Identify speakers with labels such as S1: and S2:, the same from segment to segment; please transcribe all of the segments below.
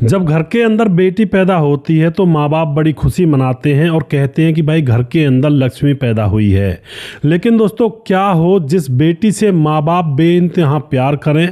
S1: जब घर के अंदर बेटी पैदा होती है तो माँ बाप बड़ी खुशी मनाते हैं और कहते हैं कि भाई घर के अंदर लक्ष्मी पैदा हुई है। लेकिन दोस्तों क्या हो, जिस बेटी से माँ बाप बेइंतहा प्यार करें,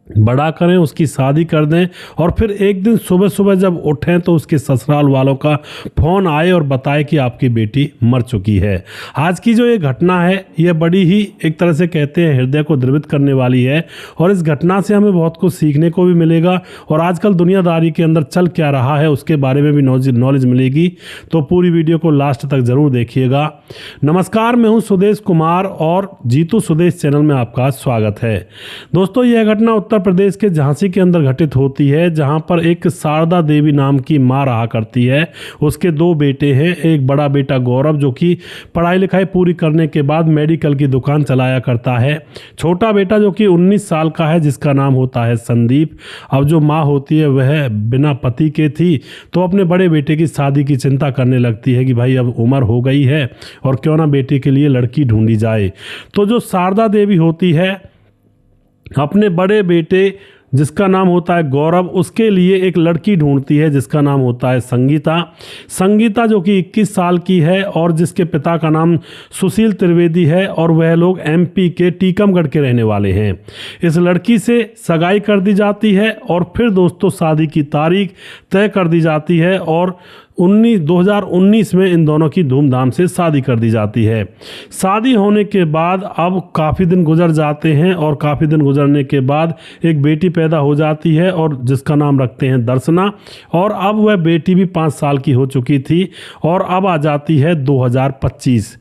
S1: बड़ा करें, उसकी शादी कर दें और फिर एक दिन सुबह सुबह जब उठें तो उसके ससुराल वालों का फ़ोन आए और बताए कि आपकी बेटी मर चुकी है। आज की जो ये घटना है ये बड़ी ही एक तरह से कहते हैं हृदय को द्रवित करने वाली है और इस घटना से हमें बहुत कुछ सीखने को भी मिलेगा और आजकल दुनियादारी के अंदर चल क्या रहा है उसके बारे में भी नॉलेज मिलेगी। तो पूरी वीडियो को लास्ट तक ज़रूर देखिएगा। नमस्कार, मैं हूँ सुदेश कुमार और जीतू सुदेश चैनल में आपका स्वागत है। दोस्तों यह घटना उत्तर प्रदेश के झांसी के अंदर घटित होती है, जहां पर एक शारदा देवी नाम की मां रहा करती है। उसके दो बेटे हैं, एक बड़ा बेटा गौरव जो कि पढ़ाई लिखाई पूरी करने के बाद मेडिकल की दुकान चलाया करता है। छोटा बेटा जो कि 19 साल का है जिसका नाम होता है संदीप। अब जो माँ होती है वह बिना पति के थी तो अपने बड़े बेटे की शादी की चिंता करने लगती है कि भाई अब उम्र हो गई है और क्यों ना बेटे के लिए लड़की ढूंढी जाए। तो जो शारदा देवी होती है अपने बड़े बेटे जिसका नाम होता है गौरव, उसके लिए एक लड़की ढूंढती है जिसका नाम होता है संगीता। संगीता जो कि 21 साल की है और जिसके पिता का नाम सुशील त्रिवेदी है और वह लोग एमपी के टीकमगढ़ के रहने वाले हैं। इस लड़की से सगाई कर दी जाती है और फिर दोस्तों शादी की तारीख तय कर दी जाती है और 2019 में इन दोनों की धूमधाम से शादी कर दी जाती है। शादी होने के बाद अब काफ़ी दिन गुजर जाते हैं और काफ़ी दिन गुजरने के बाद एक बेटी पैदा हो जाती है और जिसका नाम रखते हैं दर्शना। और अब वह बेटी भी 5 साल की हो चुकी थी और अब आ जाती है 2025।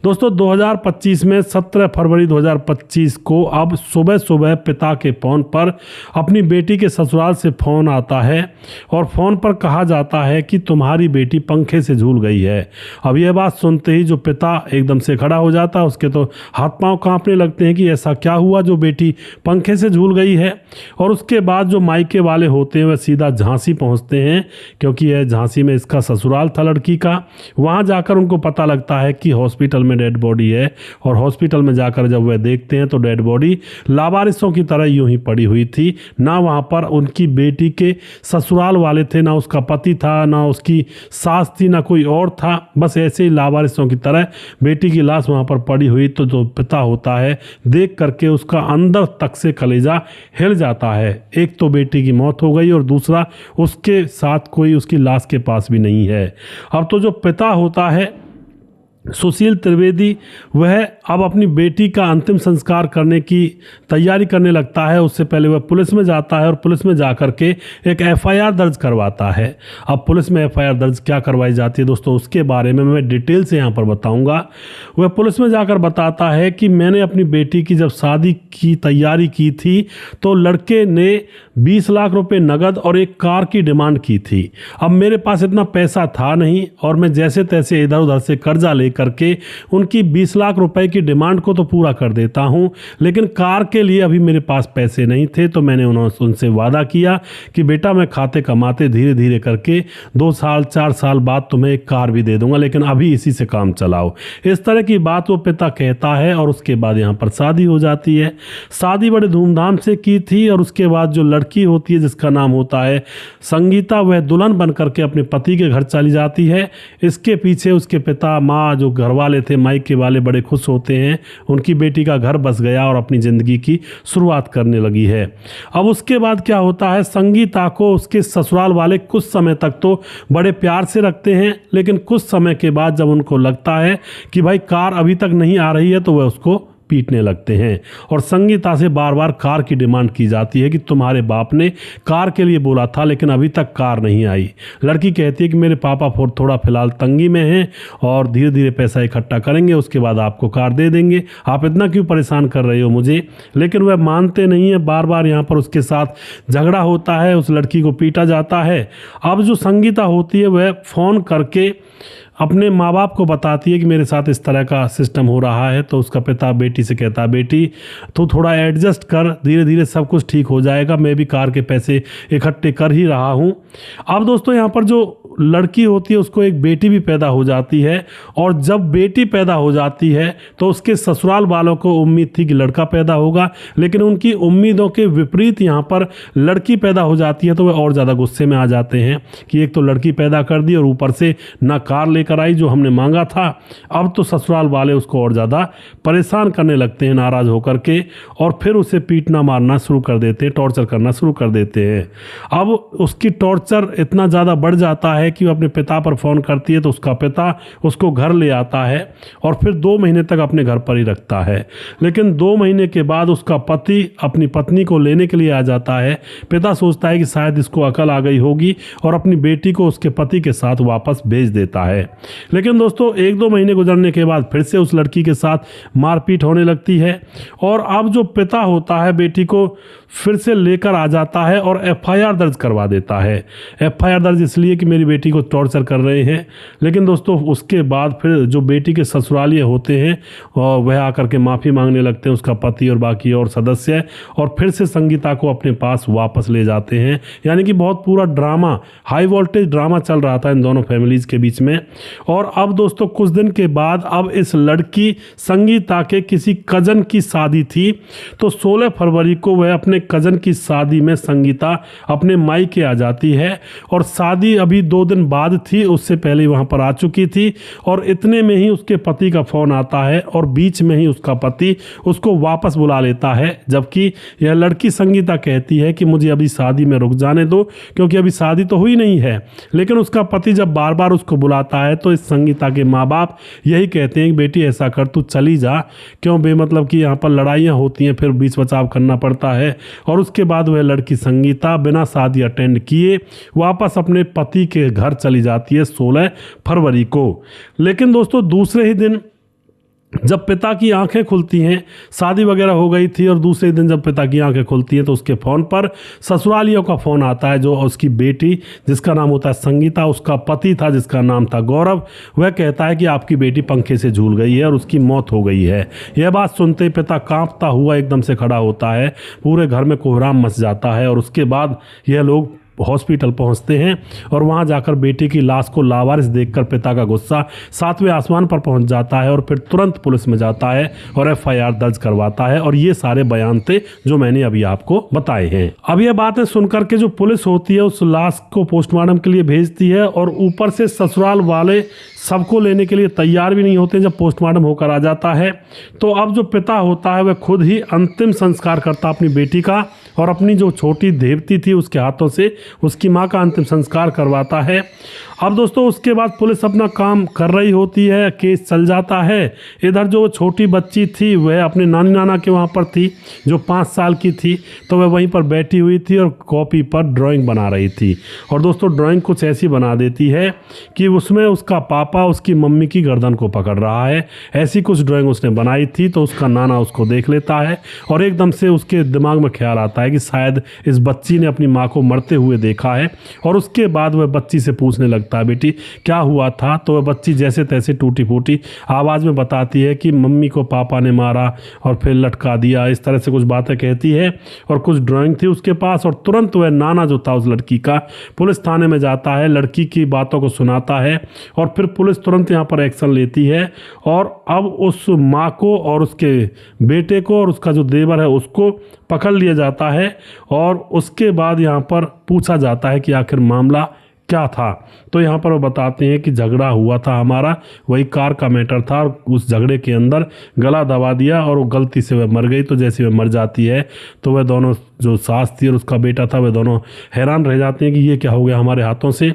S1: दोस्तों 2025 में 17 फरवरी 2025 को अब सुबह सुबह पिता के फ़ोन पर अपनी बेटी के ससुराल से फ़ोन आता है और फ़ोन पर कहा जाता है कि तुम्हारी बेटी पंखे से झूल गई है। अब यह बात सुनते ही जो पिता एकदम से खड़ा हो जाता है, उसके तो हाथ पांव कांपने लगते हैं कि ऐसा क्या हुआ जो बेटी पंखे से झूल गई है। और उसके बाद जो मायके वाले होते हैं वह सीधा झांसी पहुँचते हैं क्योंकि यह झांसी में इसका ससुराल था लड़की का। वहाँ जाकर उनको पता लगता है कि हॉस्पिटल में डेड बॉडी है और हॉस्पिटल में जाकर जब वह देखते हैं तो डेड बॉडी लावारिसों की तरह यूं ही पड़ी हुई थी। ना वहाँ पर उनकी बेटी के ससुराल वाले थे, ना उसका पति था, ना उसकी सास थी, ना कोई और था। बस ऐसे ही लावारिसों की तरह बेटी की लाश वहाँ पर पड़ी हुई। तो जो पिता होता है देख करके उसका अंदर तक से कलेजा हिल जाता है। एक तो बेटी की मौत हो गई और दूसरा उसके साथ कोई उसकी लाश के पास भी नहीं है। अब तो जो पिता होता है सुशील त्रिवेदी वह अब अपनी बेटी का अंतिम संस्कार करने की तैयारी करने लगता है। उससे पहले वह पुलिस में जाता है और पुलिस में जाकर के एक एफआईआर दर्ज करवाता है। अब पुलिस में एफआईआर दर्ज क्या करवाई जाती है दोस्तों उसके बारे में मैं डिटेल से यहाँ पर बताऊँगा। वह पुलिस में जाकर बताता है कि मैंने अपनी बेटी की जब शादी की तैयारी की थी तो लड़के ने 20 लाख रुपए नगद और एक कार की डिमांड की थी। अब मेरे पास इतना पैसा था नहीं और मैं जैसे तैसे इधर उधर से कर्जा करके उनकी 20 लाख रुपए की डिमांड को तो पूरा कर देता हूं, लेकिन कार के लिए अभी मेरे पास पैसे नहीं थे। तो मैंने उनसे वादा किया कि बेटा मैं खाते कमाते धीरे धीरे करके 2 साल 4 साल बाद तुम्हें एक कार भी दे दूंगा, लेकिन अभी इसी से काम चलाओ। इस तरह की बात वो पिता कहता है और उसके बाद यहाँ पर शादी हो जाती है। शादी बड़े धूमधाम से की थी और उसके बाद जो लड़की होती है जिसका नाम होता है संगीता वह दुल्हन बन करके अपने पति के घर चली जाती है। इसके पीछे उसके पिता माँ जो घर वाले थे मायके वाले बड़े खुश होते हैं, उनकी बेटी का घर बस गया और अपनी ज़िंदगी की शुरुआत करने लगी है। अब उसके बाद क्या होता है, संगीता को उसके ससुराल वाले कुछ समय तक तो बड़े प्यार से रखते हैं, लेकिन कुछ समय के बाद जब उनको लगता है कि भाई कार अभी तक नहीं आ रही है तो वह उसको पीटने लगते हैं और संगीता से बार बार कार की डिमांड की जाती है कि तुम्हारे बाप ने कार के लिए बोला था लेकिन अभी तक कार नहीं आई। लड़की कहती है कि मेरे पापा थोड़ा फिलहाल तंगी में हैं और धीरे धीरे पैसा इकट्ठा करेंगे उसके बाद आपको कार दे देंगे, आप इतना क्यों परेशान कर रहे हो मुझे। लेकिन वह मानते नहीं है, बार बार यहाँ पर उसके साथ झगड़ा होता है, उस लड़की को पीटा जाता है। अब जो संगीता होती है वह फ़ोन करके अपने माँ बाप को बताती है कि मेरे साथ इस तरह का सिस्टम हो रहा है। तो उसका पिता बेटी से कहता है बेटी तो थोड़ा एडजस्ट कर, धीरे धीरे सब कुछ ठीक हो जाएगा, मैं भी कार के पैसे इकट्ठे कर ही रहा हूँ। अब दोस्तों यहाँ पर जो लड़की होती है उसको एक बेटी भी पैदा हो जाती है, और जब बेटी पैदा हो जाती है तो उसके ससुराल वालों को उम्मीद थी कि लड़का पैदा होगा, लेकिन उनकी उम्मीदों के विपरीत यहाँ पर लड़की पैदा हो जाती है। तो वे और ज़्यादा गुस्से में आ जाते हैं कि एक तो लड़की पैदा कर दी और ऊपर से ना कार लेकर आई जो हमने मांगा था। अब तो ससुराल वाले उसको और ज़्यादा परेशान करने लगते हैं नाराज़ होकर के, और फिर उसे पीटना मारना शुरू कर देते हैं, टॉर्चर करना शुरू कर देते हैं। अब उसकी टॉर्चर इतना ज़्यादा बढ़ जाता है कि वो अपने पिता पर फ़ोन करती है तो उसका पिता उसको घर ले आता है और फिर 2 महीने तक अपने घर पर ही रखता है। लेकिन 2 महीने के बाद उसका पति अपनी पत्नी को लेने के लिए आ जाता है। पिता सोचता है कि शायद इसको अकल आ गई होगी और अपनी बेटी को उसके पति के साथ वापस भेज देता है। लेकिन दोस्तों 1-2 महीने गुजरने के बाद फिर से उस लड़की के साथ मारपीट होने लगती है, और अब जो पिता होता है बेटी को फिर से लेकर आ जाता है और एफआईआर दर्ज करवा देता है। एफआईआर दर्ज इसलिए कि मेरी बेटी को टॉर्चर कर रहे हैं। लेकिन दोस्तों उसके बाद फिर जो बेटी के ससुरालिए होते हैं वह आकर के माफ़ी मांगने लगते हैं, उसका पति और बाकी और सदस्य, और फिर से संगीता को अपने पास वापस ले जाते हैं। यानी कि बहुत पूरा ड्रामा, हाई वोल्टेज ड्रामा चल रहा था इन दोनों फैमिलीज़ के बीच में। और अब दोस्तों कुछ दिन के बाद अब इस लड़की संगीता के किसी कज़न की शादी थी, तो 16 फरवरी को वह अपने कज़न की शादी में संगीता अपने मायके आ जाती है, और शादी अभी 2 दिन बाद थी, उससे पहले ही वहाँ पर आ चुकी थी। और इतने में ही उसके पति का फ़ोन आता है और बीच में ही उसका पति उसको वापस बुला लेता है, जबकि यह लड़की संगीता कहती है कि मुझे अभी शादी में रुक जाने दो क्योंकि अभी शादी तो हुई नहीं है। लेकिन उसका पति जब बार बार उसको बुलाता है तो इस संगीता के माँ बाप यही कहते हैं कि बेटी ऐसा कर, तू चली जा, क्यों बेमतलब कि यहाँ पर लड़ाइयाँ होती हैं, फिर बीच बचाव करना पड़ता है। और उसके बाद वह लड़की संगीता बिना शादी अटेंड किए वापस अपने पति के घर चली जाती है 16 फरवरी को। लेकिन दोस्तों दूसरे ही दिन जब पिता की आंखें खुलती हैं, शादी वगैरह हो गई थी, और दूसरे दिन जब पिता की आंखें खुलती हैं तो उसके फ़ोन पर ससुरालियों का फ़ोन आता है। जो उसकी बेटी जिसका नाम होता है संगीता, उसका पति था जिसका नाम था गौरव, वह कहता है कि आपकी बेटी पंखे से झूल गई है और उसकी मौत हो गई है। यह बात सुनते ही पिता कांपता हुआ एकदम से खड़ा होता है, पूरे घर में कोहराम मच जाता है। और उसके बाद यह लोग हॉस्पिटल पहुंचते हैं और वहां जाकर बेटी की लाश को लावारिस देखकर पिता का गुस्सा 7वें आसमान पर पहुंच जाता है, और फिर तुरंत पुलिस में जाता है और एफआईआर दर्ज करवाता है। और ये सारे बयान थे जो मैंने अभी आपको बताए हैं। अब ये बातें सुनकर के जो पुलिस होती है उस लाश को पोस्टमार्टम के लिए भेजती है, और ऊपर से ससुराल वाले सबको लेने के लिए तैयार भी नहीं होते जब पोस्टमार्टम होकर आ जाता है। तो अब जो पिता होता है वह खुद ही अंतिम संस्कार करता अपनी बेटी का, और अपनी जो छोटी देवती थी उसके हाथों से उसकी मां का अंतिम संस्कार करवाता है। अब दोस्तों उसके बाद पुलिस अपना काम कर रही होती है, केस चल जाता है। इधर जो छोटी बच्ची थी वह अपने नानी नाना के वहाँ पर थी जो 5 साल की थी, तो वह वहीं पर बैठी हुई थी और कॉपी पर ड्राइंग बना रही थी। और दोस्तों ड्राइंग कुछ ऐसी बना देती है कि उसमें उसका पापा उसकी मम्मी की गर्दन को पकड़ रहा है। ऐसी कुछ ड्राइंग उसने बनाई थी। तो उसका नाना उसको देख लेता है और एकदम से उसके दिमाग में ख्याल आता है कि शायद इस बच्ची ने अपनी माँ को मरते हुए देखा है। और उसके बाद वह बच्ची से पूछने लगता है, बेटी क्या हुआ था? तो वह बच्ची जैसे तैसे टूटी फूटी आवाज़ में बताती है कि मम्मी को पापा ने मारा और फिर लटका दिया, इस तरह से कुछ बातें कहती है। और कुछ ड्राइंग थी उसके पास, और तुरंत वह नाना जो था उस लड़की का पुलिस थाने में जाता है, लड़की की बातों को सुनाता है, और फिर पुलिस तुरंत यहाँ पर एक्शन लेती है। और अब उस माँ को और उसके बेटे को और उसका जो देवर है उसको पकड़ लिया जाता है। और उसके बाद यहाँ पर पूछा जाता है कि आखिर मामला क्या था। तो यहाँ पर वो बताते हैं कि झगड़ा हुआ था हमारा, वही कार का मैटर था, और उस झगड़े के अंदर गला दबा दिया और वो गलती से वह मर गई। तो जैसे वह मर जाती है तो वह दोनों जो सास थी और उसका बेटा था वह दोनों हैरान रह जाते हैं कि ये क्या हो गया हमारे हाथों से।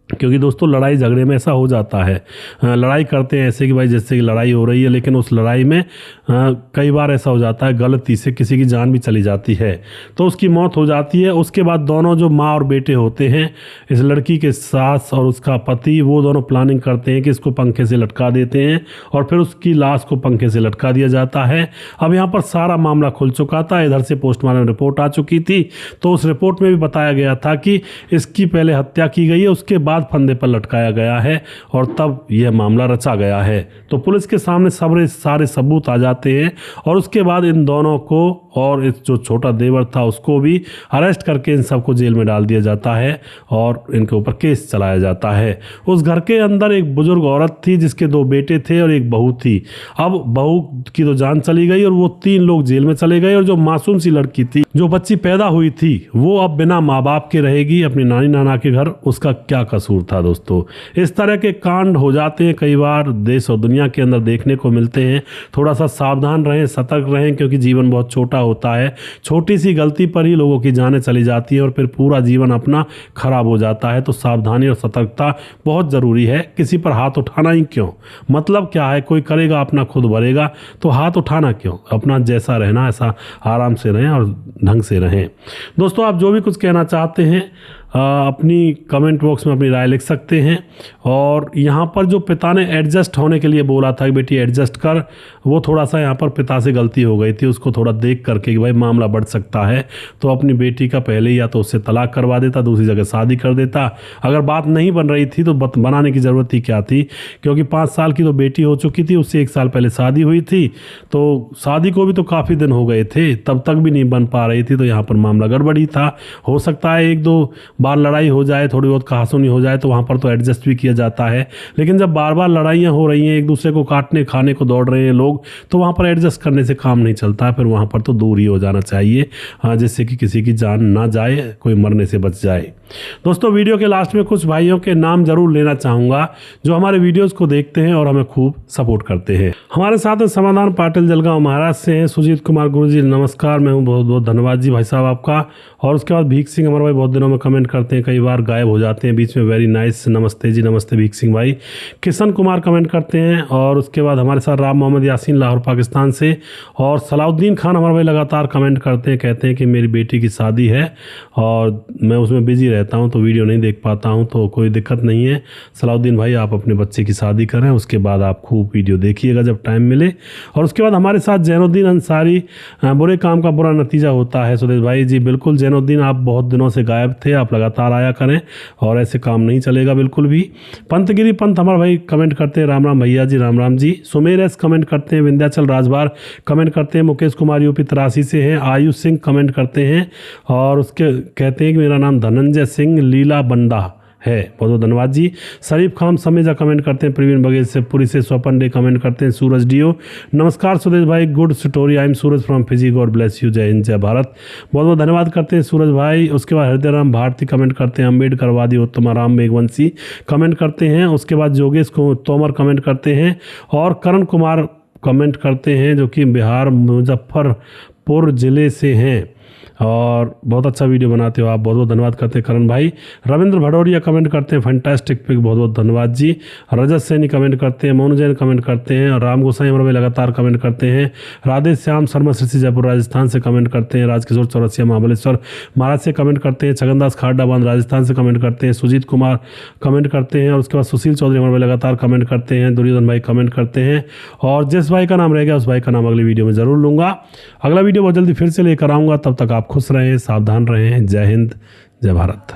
S1: क्योंकि दोस्तों लड़ाई झगड़े में ऐसा हो जाता है, लड़ाई करते हैं ऐसे कि भाई जैसे कि लड़ाई हो रही है, लेकिन उस लड़ाई में कई बार ऐसा हो जाता है गलती से किसी की जान भी चली जाती है, तो उसकी मौत हो जाती है। उसके बाद दोनों जो माँ और बेटे होते हैं, इस लड़की के सास और उसका पति, वो दोनों प्लानिंग करते हैं कि इसको पंखे से लटका देते हैं और फिर उसकी लाश को पंखे से लटका दिया जाता है। अब यहाँ पर सारा मामला खुल चुका था, इधर से पोस्टमार्टम रिपोर्ट आ चुकी थी। तो उस रिपोर्ट में भी बताया गया था कि इसकी पहले हत्या की गई है, उसके बाद अज्ञात फंदे पर लटकाया गया है और तब यह मामला रचा गया है। तो पुलिस के सामने सारे सबूत आ जाते हैं और उसके बाद इन दोनों को और इस जो छोटा देवर था उसको भी अरेस्ट करके इन सबको जेल में डाल दिया जाता है और इनके ऊपर केस चलाया जाता है। उस घर के अंदर एक बुजुर्ग औरत थी जिसके 2 बेटे थे और एक बहू थी। अब बहू की तो जान चली गई और वो 3 लोग जेल में चले गए और जो मासूम सी लड़की थी, जो बच्ची पैदा हुई थी, वो अब बिना माँ बाप के रहेगी अपनी नानी नाना के घर। उसका क्या कसूर था दोस्तों? इस तरह के कांड हो जाते हैं कई बार, देश और दुनिया के अंदर देखने को मिलते हैं। थोड़ा सा सावधान रहें, सतर्क रहें, क्योंकि जीवन बहुत छोटा होता है। छोटी सी गलती पर ही लोगों की जानें चली जाती हैं और फिर पूरा जीवन अपना खराब हो जाता है। तो सावधानी और सतर्कता बहुत ज़रूरी है। किसी पर हाथ उठाना ही क्यों? मतलब क्या है, कोई करेगा अपना खुद भरेगा, तो हाथ उठाना क्यों? अपना जैसा रहना ऐसा आराम से रहें और ढंग से रहें। दोस्तों, आप जो भी कुछ कहना चाहते हैं अपनी कमेंट बॉक्स में अपनी राय लिख सकते हैं। और यहाँ पर जो पिता ने एडजस्ट होने के लिए बोला था कि बेटी एडजस्ट कर, वो थोड़ा सा यहाँ पर पिता से गलती हो गई थी। उसको थोड़ा देख करके कि भाई मामला बढ़ सकता है, तो अपनी बेटी का पहले या तो उससे तलाक करवा देता, दूसरी जगह शादी कर देता। अगर बात नहीं बन रही थी तो बनाने की ज़रूरत ही क्या थी, क्योंकि 5 साल की तो बेटी हो चुकी थी, उससे 1 साल पहले शादी हुई थी। तो शादी को भी तो काफ़ी दिन हो गए थे, तब तक भी नहीं बन पा रही थी। तो यहाँ पर मामला गड़बड़ी था। हो सकता है 1-2 बार लड़ाई हो जाए, थोड़ी बहुत कहासुनी हो जाए, तो वहाँ पर तो एडजस्ट भी किया जाता है। लेकिन जब बार बार लड़ाइयाँ हो रही हैं, एक दूसरे को काटने खाने को दौड़ रहे हैं लोग, तो वहाँ पर एडजस्ट करने से काम नहीं चलता है। फिर वहाँ पर तो दूर ही हो जाना चाहिए, जिससे कि किसी की जान ना जाए, कोई मरने से बच जाए। दोस्तों, वीडियो के लास्ट में कुछ भाइयों के नाम जरूर लेना चाहूँगा जो हमारे वीडियोज़ को देखते हैं और हमें खूब सपोर्ट करते हैं। हमारे साथ में समाधान पाटिल जलगांव महाराष्ट्र से हैं। सुजीत कुमार गुरुजी नमस्कार, मैं हूँ, बहुत बहुत धन्यवाद जी भाई साहब आपका। और उसके बाद भीख सिंह हमारे भाई बहुत दिनों में कमेंट करते हैं, कई बार गायब हो जाते हैं बीच में, वेरी नाइस, नमस्ते जी, नमस्ते भीख सिंह भाई। किशन कुमार कमेंट करते हैं। और उसके बाद हमारे साथ राम मोहम्मद यासीन लाहौर पाकिस्तान से। और सलाउद्दीन खान हमारे भाई लगातार कमेंट करते हैं, कहते हैं कि मेरी बेटी की शादी है और मैं उसमें बिजी रहता हूं तो वीडियो नहीं देख पाता हूं। तो कोई दिक्कत नहीं है सलाउद्दीन भाई, आप अपने बच्चे की शादी करें, उसके बाद आप खूब वीडियो देखिएगा जब टाइम मिले। और उसके बाद हमारे साथ जैनुद्दीन अंसारी, बुरे काम का बुरा नतीजा होता है। सुदेश भाई जी बिल्कुल, जैनुद्दीन आप बहुत दिनों से गायब थे, आप लगातार आया करें और ऐसे काम नहीं चलेगा बिल्कुल भी। पंतगिरी पंत हमारे भाई कमेंट करते हैं, राम राम भैया जी, राम राम जी। सुमेर एस कमेंट करते हैं, विंध्याचल राजबार कमेंट करते हैं, मुकेश कुमार यूपी 83 से हैं, आयुष सिंह कमेंट करते हैं और उसके कहते हैं कि मेरा नाम धनंजय सिंह लीला बंदा है, बहुत बहुत धन्यवाद जी। शरीफ खान समेजा कमेंट करते हैं, प्रवीण बघेल से पुरी से स्वपन डे कमेंट करते हैं, सूरज डीओ नमस्कार सुदेश भाई, good story, I am Suraj from Fiji, God bless you, जय हिंद जय भारत, बहुत बहुत धन्यवाद करते हैं सूरज भाई। उसके बाद हृदय राम भारती कमेंट करते हैं, अम्बेडकर वादी उत्तम राम मेघवंशी कमेंट करते हैं। उसके बाद योगेश तोमर कमेंट करते हैं और करण कुमार कमेंट करते हैं, जो कि बिहार मुजफ्फरपुर ज़िले से हैं और बहुत अच्छा वीडियो बनाते हो आप, बहुत बहुत धन्यवाद करते हैं करण भाई। रविंद्र भडौरिया कमेंट करते हैं, फैंटास्टिक पिक, बहुत बहुत धन्यवाद जी। रजत सैनी कमेंट करते हैं, मोनू जैन कमेंट करते हैं और राम गोसाई हमारे भाई लगातार कमेंट करते हैं। राधे श्याम शर्मा सिरसी जयपुर राजस्थान से कमेंट करते हैं। राजकिशोर चौरसिया महाबलेश्वर महाराज से कमेंट करते हैं। छगनदास खाडा बांध राजस्थान से कमेंट करते हैं। सुजीत कुमार कमेंट करते हैं और उसके बाद सुशील चौधरी हमारे भाई लगातार कमेंट करते हैं। दुर्योधन भाई कमेंट करते हैं और जिस भाई का नाम रह गया उस भाई का नाम अगली वीडियो में ज़रूर लूँगा। अगला वीडियो बहुत जल्दी फिर से लेकर आऊँगा, तब तक आप खुश रहें, सावधान रहें। जय हिंद जय भारत।